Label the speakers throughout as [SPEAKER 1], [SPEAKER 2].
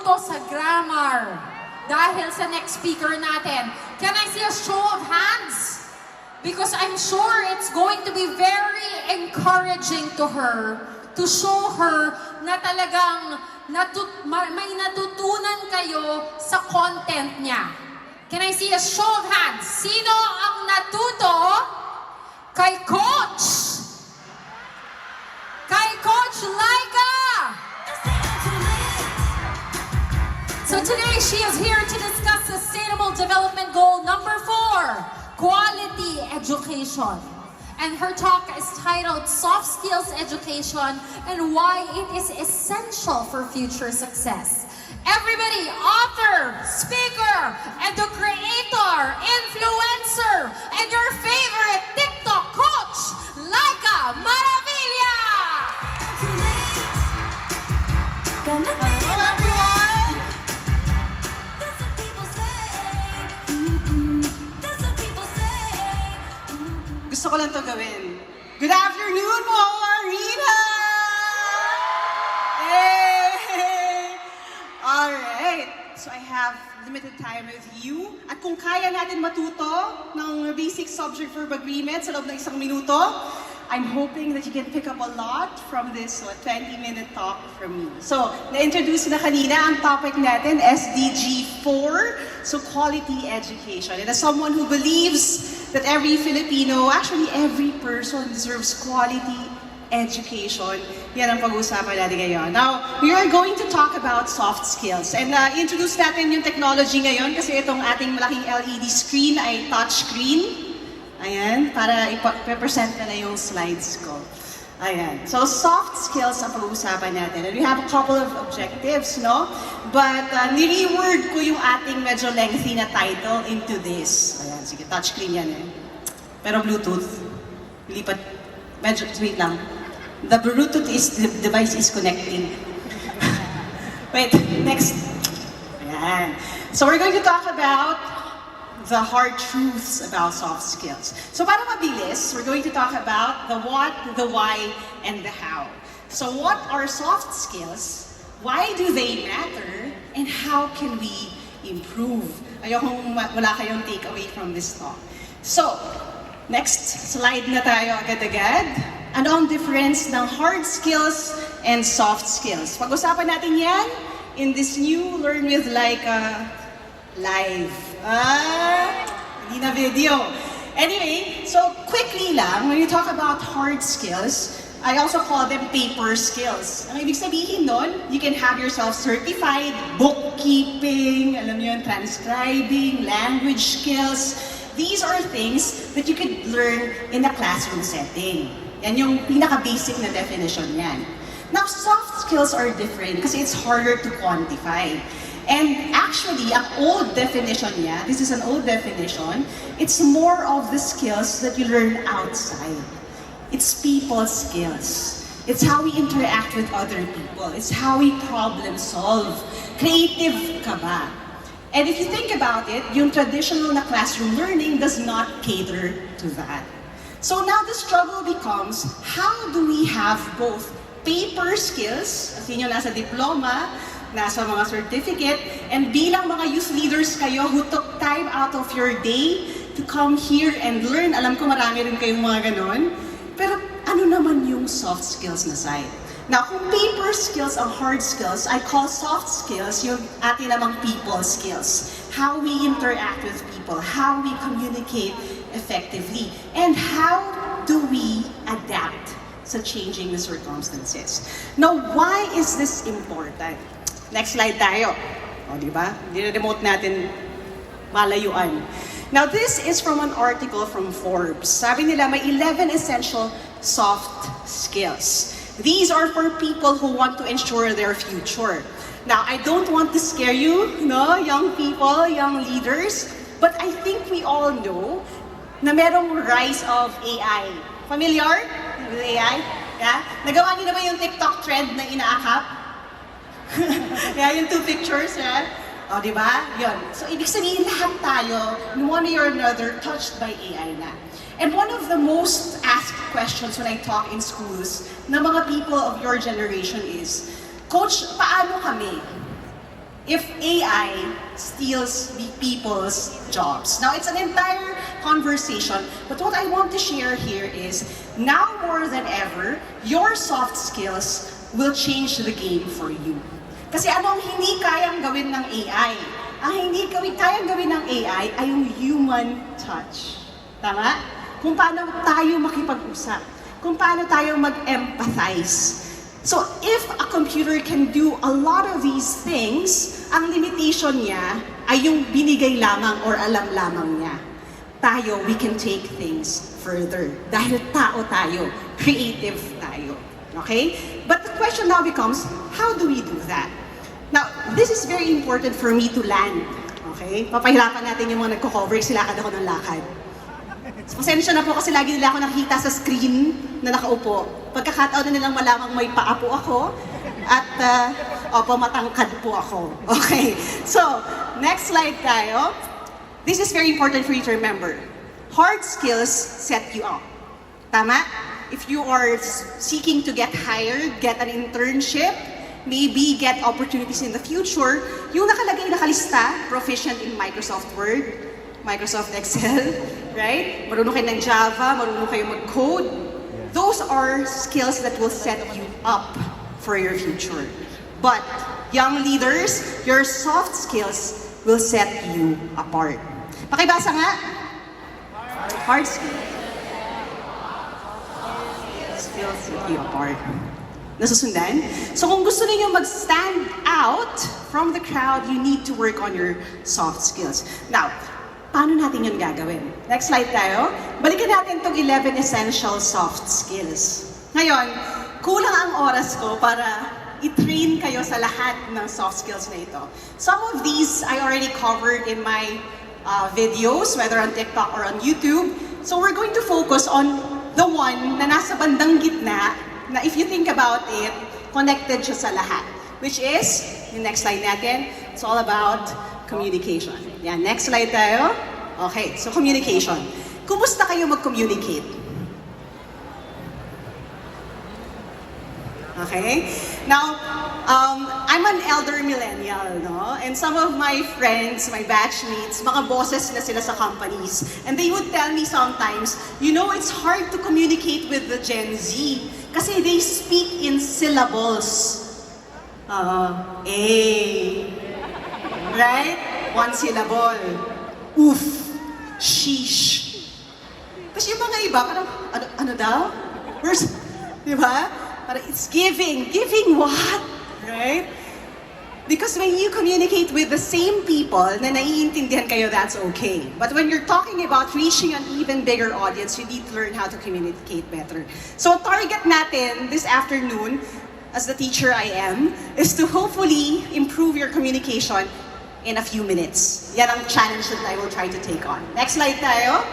[SPEAKER 1] matuto sa grammar dahil sa next speaker natin? Can I see a show of hands? Because I'm sure it's going to be very encouraging to her, to show her na talagang may natutunan kayo sa content niya. Can I see a show of hands? Sino ang natuto kay Coach? Kay Coach Laika! So today she is here to discuss Sustainable Development Goal number 4, Quality Education. And her talk is titled Soft Skills Education and Why It is Essential for Future Success. Everybody, author, speaker, and the creator, influencer, and your favorite TikTok coach, Laika Maravilla!
[SPEAKER 2] Hello everyone! Gusto ko lang to gawin. Good afternoon, Mo Arena! Hey! Alright, so I have limited time with you. At kung kaya natin matuto ng basic subject verb agreement sa loob ng 1 minuto, I'm hoping that you can pick up a lot from this 20-minute talk from me. So, na-introduce na kanina ang topic natin, SDG 4, so quality education. And as someone who believes that every Filipino, actually every person deserves quality education, yan ang pag-uusapan natin ngayon. Now, we are going to talk about soft skills. And introduce natin yung technology ngayon kasi itong ating malaking LED screen ay touch screen. Ayan, para i-present na yung slides ko. Ayan. So, soft skills ang pag-uusapan natin. And we have a couple of objectives, no? But, nireword ko yung ating medyo lengthy na title into this. Ayan, sige, touchscreen yan eh. Pero Bluetooth, lipat, medyo, wait lang. The Bluetooth device is connecting. Wait, next. Ayan. So, we're going to talk about the hard truths about soft skills. So para mabilis, we're going to talk about the what, the why, and the how. So what are soft skills? Why do they matter? And how can we improve? Ayokong wala kayong take away from this talk. So, next slide na tayo agad-agad. Ano ang difference ng hard skills and soft skills? Pag-usapan natin yan in this new Learn with Laika live. Hindi na video. Anyway, so quickly lang, when you talk about hard skills, I also call them paper skills. Ang ibig sabihin nun, you can have yourself certified, bookkeeping, alam niyo yun, transcribing, language skills. These are things that you could learn in a classroom setting. Yan yung pinaka-basic na definition yan. Now, soft skills are different kasi it's harder to quantify. And actually, ang old definition niya, this is an old definition, it's more of the skills that you learn outside. It's people skills. It's how we interact with other people. It's how we problem solve. Creative ka ba? And if you think about it, yung traditional na classroom learning does not cater to that. So now the struggle becomes, how do we have both paper skills, as inyo nasa diploma, nasa mga certificate, and bilang mga youth leaders kayo who took time out of your day to come here and learn. Alam ko marami rin kayong mga ganon. Pero ano naman yung soft skills na side? Now, kung paper skills ang hard skills, I call soft skills yung ating namang people skills. How we interact with people, how we communicate effectively, and how do we adapt sa changing the circumstances. Now, why is this important? Next slide tayo. O, di ba? Dire-remote natin malayuan. Now, this is from an article from Forbes. Sabi nila, may 11 essential soft skills. These are for people who want to ensure their future. Now, I don't want to scare you, no, young people, young leaders, but I think we all know na merong rise of AI. Familiar with AI? Yeah? Nagawa niyo na ba yung TikTok trend na inaakap? Yeah, yung 2 pictures, yeah? O, di ba? Yun. So, ibig sabihin lahat tayo, in one way or another, touched by AI na. And one of the most asked questions when I talk in schools na mga people of your generation is, Coach, paano kami? if AI steals the people's jobs. Now, it's an entire conversation, but what I want to share here is, now more than ever, your soft skills will change the game for you. Kasi ano ang hindi kayang gawin ng AI? Ang hindi kayang gawin ng AI ay yung human touch. Tama? Kung paano tayo makipag-usap. Kung paano tayo mag-empathize. So, if a computer can do a lot of these things, ang limitation niya ay yung binigay lamang or alam lamang niya. Tayo, we can take things further. Dahil tao tayo, creative tayo. Okay? But the question now becomes, how do we do that? Now, this is very important for me to land. Okay? Papahirapan natin yung mga nagko-cover, silakad ako ng lakad. So, pasensya na po kasi lagi nila ako nakikita sa screen na nakaupo. Pagkakataon na nilang malamang may paa po ako at opo, matangkad po ako. Okay. So, next slide tayo. This is very important for you to remember. Hard skills set you up. Tama? If you are seeking to get hired, get an internship, maybe get opportunities in the future, yung nakalista, proficient in Microsoft Word, Microsoft Excel, right? Marunong kayo ng Java, marunong kayo mag-code. Those are skills that will set you up for your future. But, young leaders, your soft skills will set you apart. Pakibasa nga. Hard skills. Skills set you apart. Nasusundan? So kung gusto niyo mag-stand out from the crowd, you need to work on your soft skills. Now, paano natin yun gagawin? Next slide tayo. Balikan natin itong 11 essential soft skills. Ngayon, kulang ang oras ko para i-train kayo sa lahat ng soft skills na ito. Some of these I already covered in my videos, whether on TikTok or on YouTube. So we're going to focus on the one na nasa bandang gitna, na if you think about it, connected siya sa lahat. Which is, yung next slide natin, it's all about communication. Yan, next slide tayo. Okay, so communication. Kumusta kayo mag-communicate? Okay? Now, I'm an elder millennial, no? And some of my friends, my batchmates, mga bosses na sila sa companies. And they would tell me sometimes, you know, it's hard to communicate with the Gen Z kasi they speak in syllables. Right? One syllable. Oof. Sheesh. Tapos yung mga iba, parang, ano daw? Where's, di ba? Parang, it's giving. Giving what? Right? Because when you communicate with the same people na naiintindihan kayo, that's okay. But when you're talking about reaching an even bigger audience, you need to learn how to communicate better. So target natin this afternoon, as the teacher I am, is to hopefully improve your communication in a few minutes. Yan ang challenge that I will try to take on. Next slide tayo.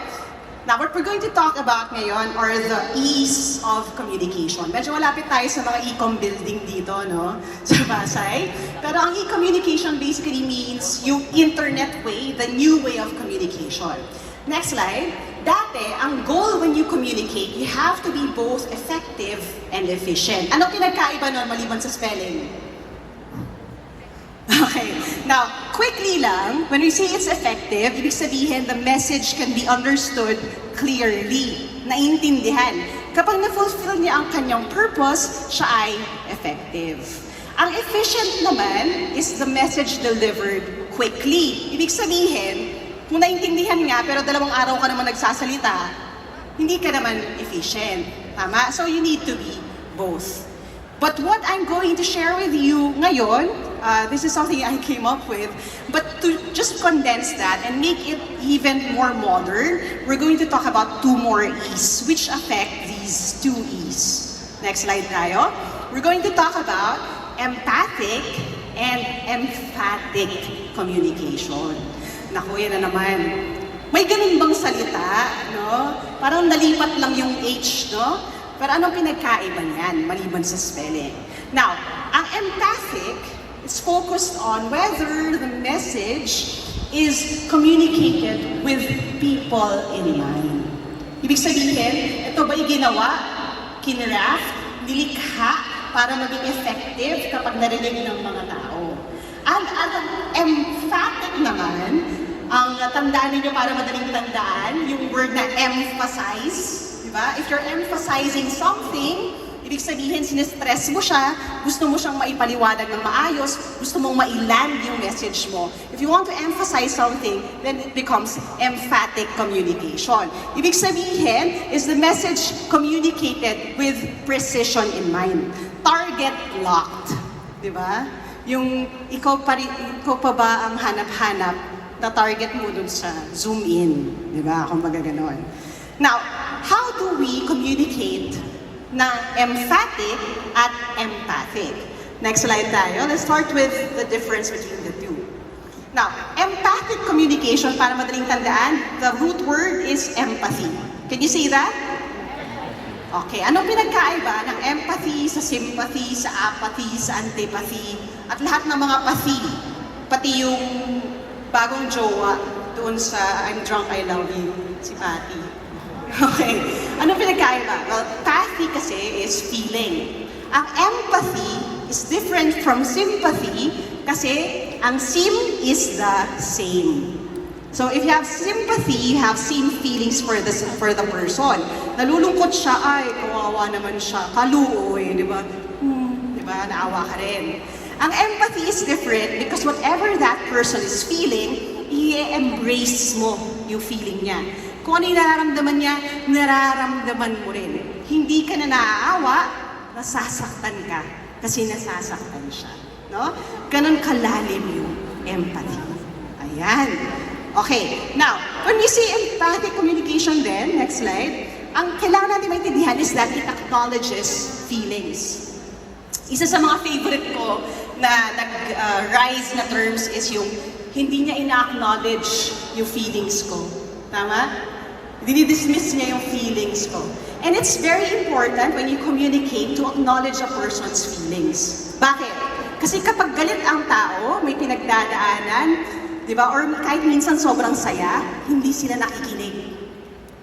[SPEAKER 2] Now, what we're going to talk about ngayon are the E's of communication. Medyo malapit tayo sa mga e-com building dito, no? Sa Pasay. Pero ang e-communication basically means yung internet way, the new way of communication. Next slide. Dati, ang goal when you communicate, you have to be both effective and efficient. Anong pinagkaiba nun maliban sa spelling? Okay. Now, quickly lang, when we say it's effective, ibig sabihin the message can be understood clearly, naintindihan. Kapag na-fulfill niya ang kanyang purpose, siya ay effective. Ang efficient naman is the message delivered quickly. Ibig sabihin, kung naintindihan nga pero 2 araw ka naman nagsasalita, hindi ka naman efficient. Tama? So you need to be both. But what I'm going to share with you ngayon, this is something I came up with, but to just condense that and make it even more modern, we're going to talk about 2 more E's, which affect these 2 E's. Next slide tayo. We're going to talk about empathic and emphatic communication. Naku, yan na naman. May ganun bang salita, no? Parang nalipat lang yung H, no? Pero anong pinagkaiba niyan, maliban sa spelling? Now, ang empathic is focused on whether the message is communicated with people in mind. Ibig sabihin, ito ba'y ginawa, kinraft, nilikha para maging effective kapag narinig ng mga tao? At emphatic naman, ang tandaan ninyo para madaling tandaan, yung word na emphasize. Diba? If you're emphasizing something, ibig sabihin, sinestress mo siya, gusto mo siyang maipaliwanag ng maayos, gusto mong mailand yung message mo. If you want to emphasize something, then it becomes emphatic communication. Ibig sabihin is the message communicated with precision in mind. Target locked. Diba? Yung ikaw pa ba ang hanap-hanap na target mo dun sa zoom in. Diba? Kung baga ganon. Now, how do we communicate na emphatic at empathic? Next slide tayo. Let's start with the difference between the two. Now, empathic communication, para madaling tandaan, the root word is empathy. Can you say that? Okay, anong pinagkaiba ng empathy sa sympathy, sa apathy, sa antipathy, at lahat ng mga pathy, pati yung bagong jowa doon sa I'm drunk, I love you, si Patty. Okay. Anong pinagkaiba? Well, pathy kasi is feeling. Ang empathy is different from sympathy kasi ang sim is the same. So if you have sympathy, you have same feelings for the person. Nalulungkot siya, ay, kawawa naman siya, kaluoy, di ba? Di ba? Naawa ka rin. Ang empathy is different because whatever that person is feeling, i-embrace mo yung feeling niya. Kung ano yung nararamdaman niya, nararamdaman mo rin. Hindi ka na naaawa, nasasaktan ka. Kasi nasasaktan siya. No? Ganon kalalim yung empathy. Ayan. Okay. Now, when we say empathic communication then, next slide, ang kailangan natin maintindihan is that it acknowledges feelings. Isa sa mga favorite ko na nag-rise na terms is yung hindi niya ina-acknowledge yung feelings ko. Tama? Dinidismiss niya yung feelings ko. And it's very important when you communicate to acknowledge a person's feelings. Bakit? Kasi kapag galit ang tao, may pinagdadaanan, di ba? Or kahit minsan sobrang saya, hindi sila nakikinig.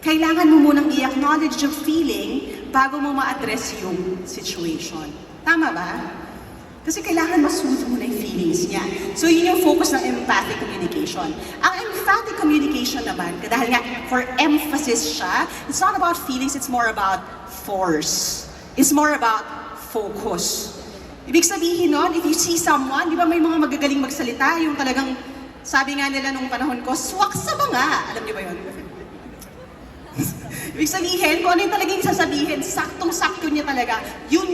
[SPEAKER 2] Kailangan mo munang i-acknowledge yung feeling bago mo ma-address yung situation. Tama ba? Kasi kailangan ma-soothe mo na yung feelings niya. So yun yung focus ng empathic communication. Ang empathic communication naman, dahil nga for emphasis siya, it's not about feelings, it's more about force. It's more about focus. Ibig sabihin nun, if you see someone, di ba may mga magagaling magsalita, yung talagang, sabi nga nila nung panahon ko, swak sa banga. Alam niyo ba yun? Ibig sabihin, kung ano yung talagang sasabihin, saktong-sakto niya talaga, yun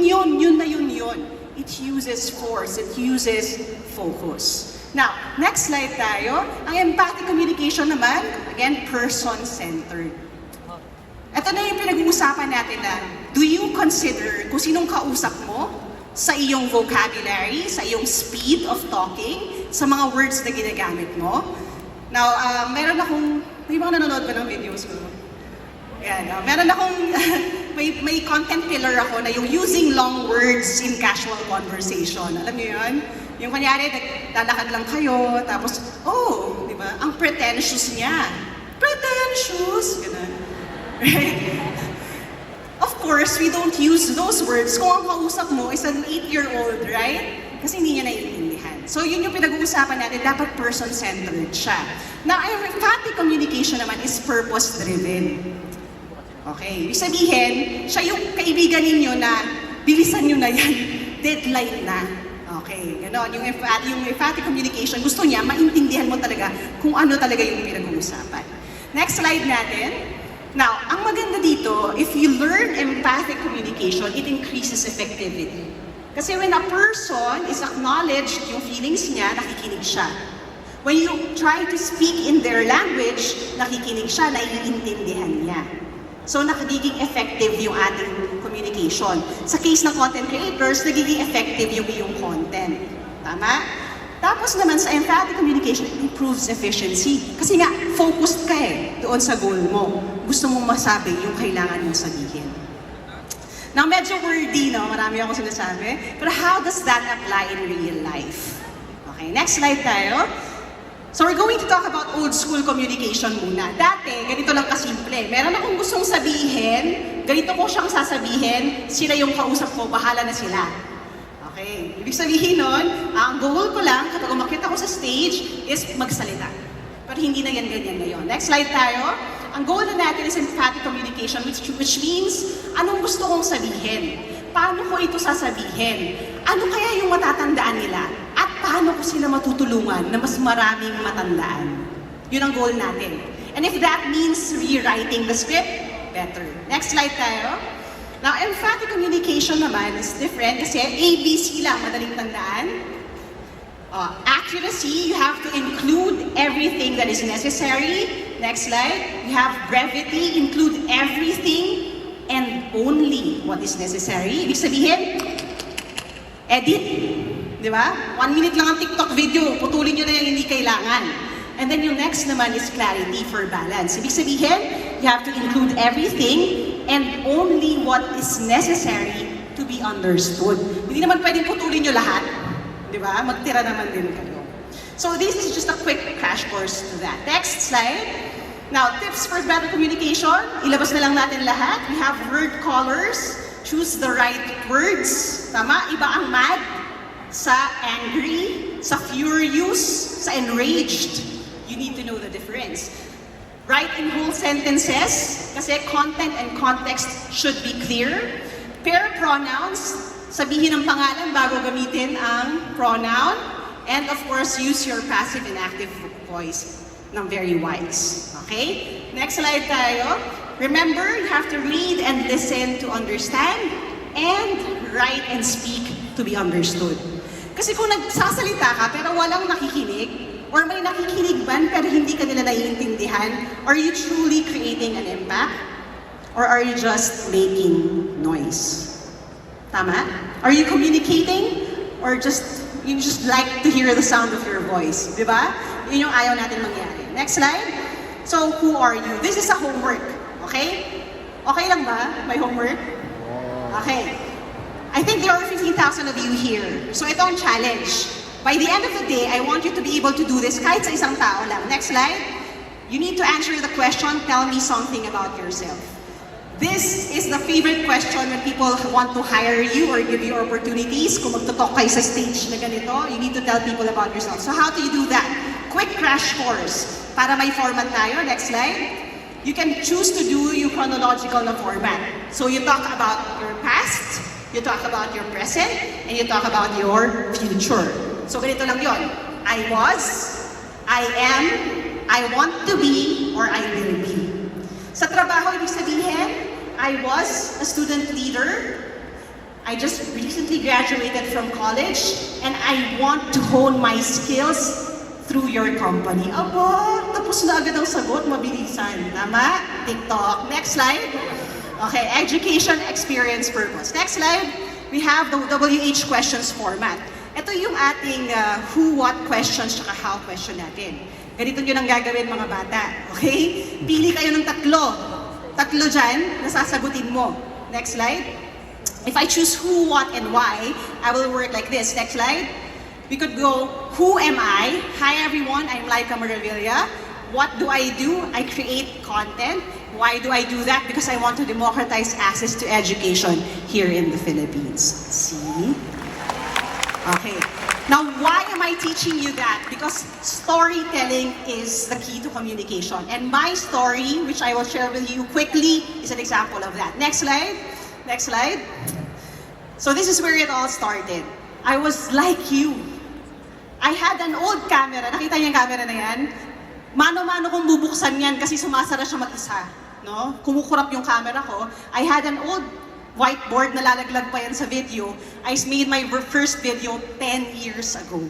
[SPEAKER 2] na yun. It uses force, it uses focus. Now, next slide tayo. Ang empathic communication naman, again, person-centered. Ito na yung pinag-uusapan natin na, do you consider kung sinong kausap mo sa iyong vocabulary, sa iyong speed of talking, sa mga words na ginagamit mo? Now, may mga nanonood ba ng videos ko? Yan, meron akong, may content pillar ako na yung using long words in casual conversation. Alam niyo yun? Yung kanyari, naglalakad lang kayo, tapos, oh, di ba? Ang pretentious niya. Pretentious! Ganun. Right? Of course, we don't use those words kung ang kausap mo is an 8-year-old, right? Kasi hindi niya naiintindihan. So yun yung pinag-uusapan natin, dapat person-centered siya. Now, empathic communication naman is purpose-driven. Okay, ibig sabihin, siya yung kaibigan ninyo na bilisan nyo na yan, deadline na. Okay, gano'n. Yung empathic communication, gusto niya, maintindihan mo talaga kung ano talaga yung pinag-uusapan. Next slide natin. Now, ang maganda dito, if you learn empathic communication, it increases effectivity. Kasi when a person is acknowledged yung feelings niya, nakikinig siya. When you try to speak in their language, nakikinig siya, naiintindihan niya. So, nagiging effective yung ating communication. Sa case ng content creators, nagiging effective yung iyong content. Tama? Tapos naman sa empathic communication, it improves efficiency. Kasi nga, focused ka doon sa goal mo. Gusto mong masabi yung kailangan mong sabihin. Now, medyo wordy, no? Marami akong sinasabi. Pero how does that apply in real life? Okay, next slide tayo. So we're going to talk about old school communication muna. Dati, ganito lang kasimple. Meron akong gustong sabihin, ganito ko siyang sasabihin, sila yung kausap ko, bahala na sila. Okay, ibig sabihin nun, ang goal ko lang kapag umakyat ako sa stage is magsalita. Pero hindi na yan ganyan ngayon. Next slide tayo. Ang goal na natin is emphatic communication, which means, anong gusto kong sabihin? Paano ko ito sasabihin? Ano kaya yung matatandaan nila? At paano ko sila matutulungan na mas maraming matandaan? Yun ang goal natin. And if that means rewriting the script, better. Next slide tayo. Now, emphatic communication naman is different kasi ABC lang, madaling tandaan. Accuracy, you have to include everything that is necessary. Next slide. You have brevity, include everything and only what is necessary. Ibig sabihin, edit. Di ba? 1 minute lang ang TikTok video, putulin nyo na yung hindi kailangan. And then yung next naman is clarity for balance. Ibig sabihin, you have to include everything and only what is necessary to be understood. Hindi naman pwedeng putulin nyo lahat. Di ba? Magtira naman din kayo. So this is just a quick crash course to that. Next slide. Now, tips for better communication. Ilabas na lang natin lahat. We have word colors. Choose the right words. Tama? Iba ang mad sa angry, sa furious, sa enraged. You need to know the difference. Write in whole sentences kasi content and context should be clear. Pair pronouns. Sabihin ang pangalan bago gamitin ang pronoun. And of course, use your passive and active voice ng very wise. Okay? Next slide tayo. Remember, you have to read and listen to understand and write and speak to be understood. Kasi kung nagsasalita ka pero walang nakikinig, or may nakikinig man pero hindi ka nila naiintindihan, are you truly creating an impact? Or are you just making noise? Tama? Are you communicating? Or you just like to hear the sound of your voice? Di ba? Yun yung ayaw natin mangyari. Next slide. So, who are you? This is a homework. Okay? Okay lang ba? May homework? Okay. I think there are 15,000 of you here. So, ito ang challenge. By the end of the day, I want you to be able to do this kahit sa isang tao lang. Next slide. You need to answer the question, tell me something about yourself. This is the favorite question when people want to hire you or give you opportunities. Kung magtutok kayo sa stage na ganito, you need to tell people about yourself. So how do you do that? Quick crash course. Para may format tayo. Next slide. You can choose to do yung chronological na format. So you talk about your past, you talk about your present, and you talk about your future. So ganito lang yon. I was, I am, I want to be, or I will be. Sa trabaho, ibig sabihin, I was a student leader. I just recently graduated from college, and I want to hone my skills through your company. Aba, tapos na agad ang sagot, mabilisan. Tama? TikTok. Next slide. Okay, education, experience, purpose. Next slide. We have the WH questions format. Ito yung ating who, what questions, tsaka how question natin. Ganito nyo lang gagawin mga bata. Okay? Pili kayo ng tatlo. Tatlo dyan, nasasagutin mo. Next slide. If I choose who, what, and why, I will work like this. Next slide. We could go, who am I? Hi everyone, I'm Laika Maravilla. What do? I create content. Why do I do that? Because I want to democratize access to education here in the Philippines. See? Okay. Now, why am I teaching you that? Because storytelling is the key to communication. And my story, which I will share with you quickly, is an example of that. Next slide. Next slide. So this is where it all started. I was like you. I had an old camera. Nakita niyo yung camera na yan? Mano-mano kong bubuksan yan kasi sumasara siya mag-isa. No? Kumukurap yung camera ko. I had an old whiteboard na lalaglag pa yan sa video. I made my first video 10 years ago.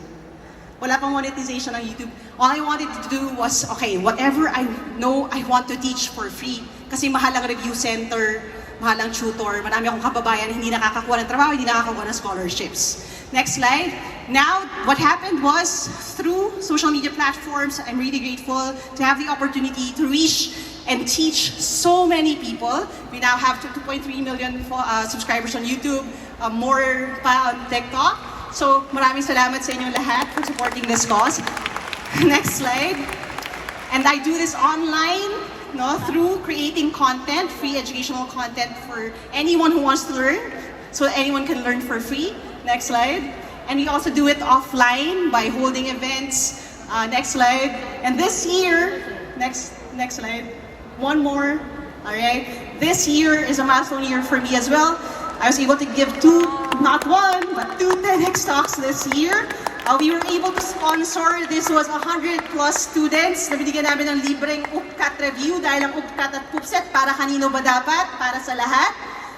[SPEAKER 2] Wala pang monetization ng YouTube. All I wanted to do was, okay, whatever I know, I want to teach for free. Kasi mahal ang review center, mahal ang tutor, marami akong kababayan hindi nakakakuha ng trabaho, hindi nakakakuha ng scholarships. Next slide. Now, what happened was, through social media platforms, I'm really grateful to have the opportunity to reach and teach so many people. We now have 2.3 million subscribers on YouTube, more pa on TikTok. So, maraming salamat sa inyong lahat for supporting this cause. Next slide. And I do this online, no, through creating content, free educational content for anyone who wants to learn, so anyone can learn for free. Next slide. And we also do it offline by holding events. Next slide. And this year, next slide. One more. All right. This year is a milestone year for me as well. I was able to give not one, but 2 TEDx talks this year. We were able to sponsor, this was 100 plus students na binigyan namin ng libreng UPCAT review dahil ang UPCAT at PUPSET para kanino ba dapat? Para sa lahat.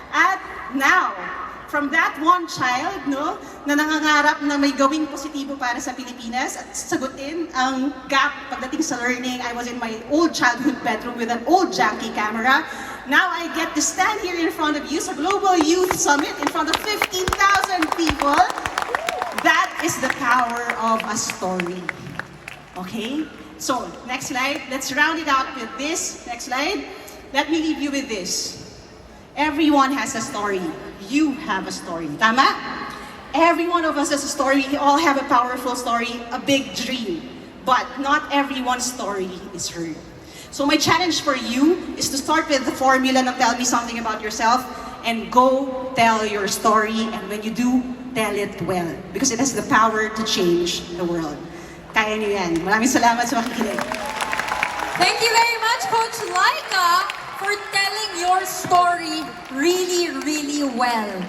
[SPEAKER 2] At now, from that one child, no, na nangangarap na may gawing positibo para sa Pilipinas at sagutin ang gap pagdating sa learning. I was in my old childhood bedroom with an old janky camera. Now I get to stand here in front of you sa Global Youth Summit in front of 15,000 people. That is the power of a story. Okay? So, next slide. Let's round it out with this. Next slide. Let me leave you with this. Everyone has a story. You have a story. Tama? Every one of us has a story. We all have a powerful story, a big dream. But not everyone's story is heard. So my challenge for you is to start with the formula ng tell me something about yourself and go tell your story. And when you do, tell it well. Because it has the power to change the world. Kaya niyo yan. Maraming salamat sa makikinig.
[SPEAKER 1] Thank you very much, Coach Laika, for telling your story really, really well.